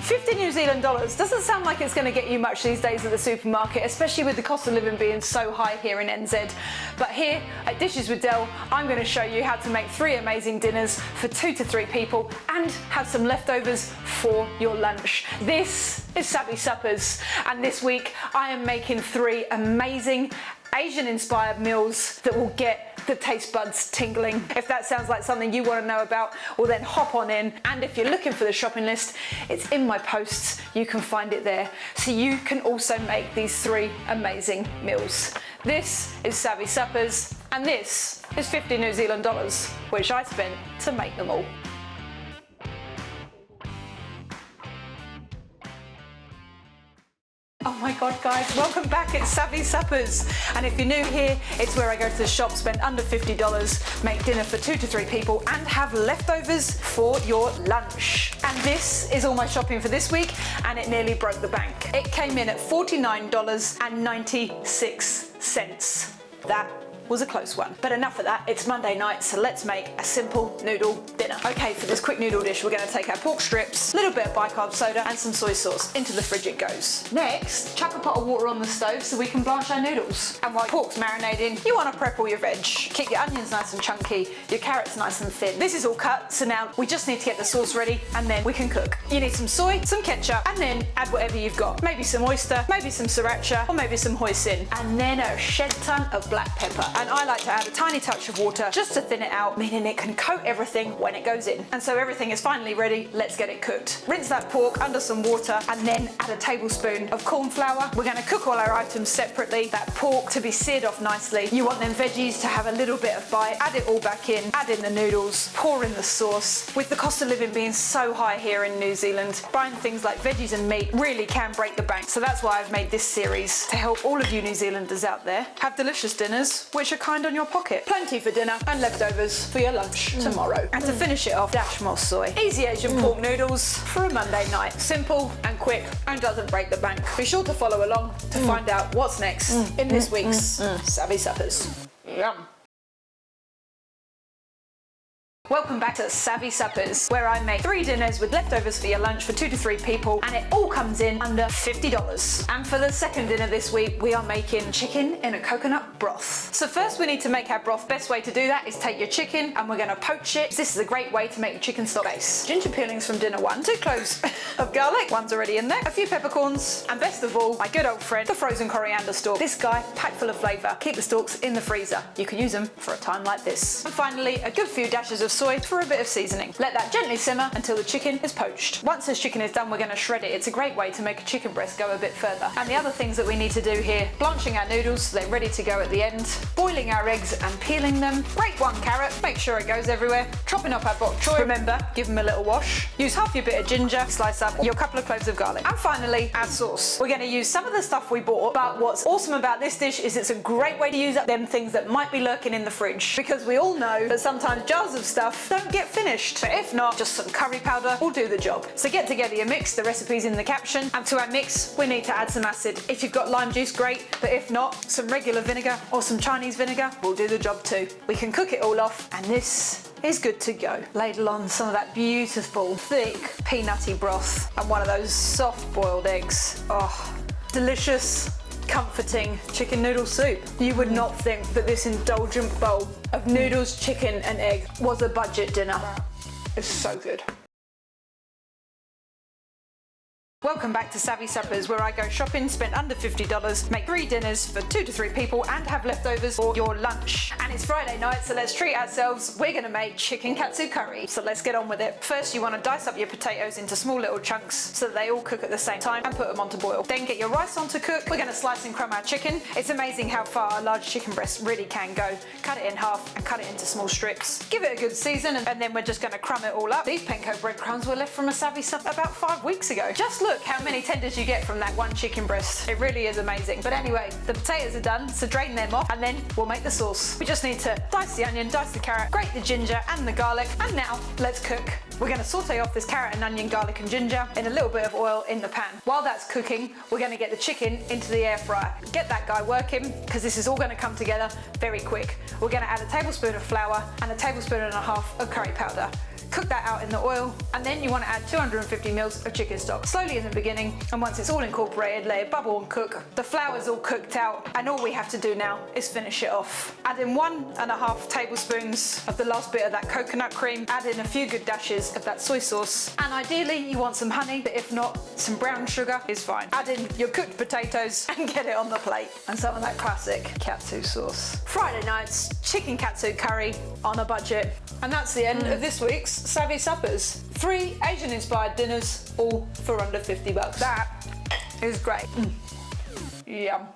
50 New Zealand dollars doesn't sound like it's going to get you much these days at the supermarket, especially with the cost of living being so high here in NZ. But here at Dishes with Del, I'm going to show you how to make 3 amazing dinners for 2 to 3 people and have some leftovers for your lunch. This is Savvy Suppers, and this week I am making 3 amazing Asian-inspired meals that will get the taste buds tingling. If that sounds like something you want to know about, well then hop on in, and if you're looking for the shopping list, it's in my posts. You can find it there, so you can also make these 3 amazing meals. This is Savvy Suppers, and this is 50 New Zealand dollars, which I spent to make them all. Oh my god guys, welcome back, it's Savvy Suppers, and if you're new here, it's where I go to the shop, spend under $50, make dinner for 2 to 3 people and have leftovers for your lunch. And this is all my shopping for this week, and it nearly broke the bank. It came in at $49.96. That was a close one. But enough of that, it's Monday night, so let's make a simple noodle dinner. Okay, for this quick noodle dish, we're gonna take our pork strips, a little bit of bicarb soda and some soy sauce. Into the fridge it goes. Next, chuck a pot of water on the stove so we can blanch our noodles. And while pork's marinating, you wanna prep all your veg. Keep your onions nice and chunky, your carrots nice and thin. This is all cut, so now we just need to get the sauce ready and then we can cook. You need some soy, some ketchup, and then add whatever you've got. Maybe some oyster, maybe some sriracha, or maybe some hoisin. And then a shed ton of black pepper. And I like to add a tiny touch of water just to thin it out, meaning it can coat everything when it goes in. And so everything is finally ready, let's get it cooked. Rinse that pork under some water and then add a tablespoon of corn flour. We're gonna cook all our items separately. That pork to be seared off nicely. You want them veggies to have a little bit of bite. Add it all back in, add in the noodles, pour in the sauce. With the cost of living being so high here in New Zealand, buying things like veggies and meat really can break the bank. So that's why I've made this series, to help all of you New Zealanders out there have delicious dinners which are kind on your pocket. Plenty for dinner and leftovers for your lunch tomorrow. And to finish it off, dash more soy. Easy Asian pork noodles for a Monday night. Simple and quick and doesn't break the bank. Be sure to follow along to find out what's next in this week's Savvy Suppers. Yum. Welcome back to Savvy Suppers, where I make 3 dinners with leftovers for your lunch for 2 to 3 people, and it all comes in under $50. And for the second dinner this week, we are making chicken in a coconut broth. So first we need to make our broth. Best way to do that is take your chicken and we're gonna poach it. This is a great way to make the chicken stock base. Ginger peelings from dinner 1, 2 cloves of garlic, 1's already in there, a few peppercorns, and best of all, my good old friend, the frozen coriander stalk. This guy, packed full of flavour. Keep the stalks in the freezer. You can use them for a time like this. And finally, a good few dashes of soy for a bit of seasoning. Let that gently simmer until the chicken is poached. Once this chicken is done, we're going to shred it. It's a great way to make a chicken breast go a bit further. And the other things that we need to do here, blanching our noodles so they're ready to go at the end, boiling our eggs and peeling them, grate 1 carrot, make sure it goes everywhere, chopping up our bok choy, remember, give them a little wash, use half your bit of ginger, slice up your couple of cloves of garlic, and finally, our sauce. We're going to use some of the stuff we bought, but what's awesome about this dish is it's a great way to use up them things that might be lurking in the fridge, because we all know that sometimes jars of stuff don't get finished. But if not, just some curry powder will do the job. So get together your mix, the recipe's in the caption, and to our mix we need to add some acid. If you've got lime juice, great, but if not, some regular vinegar or some Chinese vinegar will do the job too. We can cook it all off and this is good to go. Ladle on some of that beautiful, thick, peanutty broth and one of those soft boiled eggs. Oh, delicious, comforting chicken noodle soup. You would not think that this indulgent bowl of noodles, chicken and egg was a budget dinner. It's so good. Welcome back to Savvy Suppers, where I go shopping, spend under $50, make 3 dinners for 2 to 3 people and have leftovers for your lunch. And it's Friday night, so let's treat ourselves. We're gonna make chicken katsu curry. So let's get on with it. First, you wanna dice up your potatoes into small little chunks so that they all cook at the same time and put them on to boil. Then get your rice on to cook. We're gonna slice and crumb our chicken. It's amazing how far a large chicken breast really can go. Cut it in half and cut it into small strips. Give it a good season and then we're just gonna crumb it all up. These panko breadcrumbs were left from a Savvy Supper about 5 weeks ago. Just look how many tenders you get from that one chicken breast. It really is amazing. But anyway, the potatoes are done, so drain them off and then we'll make the sauce. We just need to dice the onion, dice the carrot, grate the ginger and the garlic, and now let's cook. We're going to saute off this carrot and onion, garlic and ginger in a little bit of oil in the pan. While that's cooking, we're going to get the chicken into the air fryer. Get that guy working because this is all going to come together very quick. We're going to add a tablespoon of flour and a tablespoon and a half of curry powder. cook that out in the oil, and then you want to add 250 ml of chicken stock. Slowly in the beginning, and once it's all incorporated, let it bubble and cook. The flour's all cooked out, and all we have to do now is finish it off. Add in 1.5 tablespoons of the last bit of that coconut cream, add in a few good dashes of that soy sauce, and ideally you want some honey, but if not, some brown sugar is fine. Add in your cooked potatoes and get it on the plate. And some of that classic katsu sauce. Friday night's chicken katsu curry on a budget. And that's the end of this week's Savvy Suppers. 3 Asian-inspired dinners, all for under $50. That is great. Yum.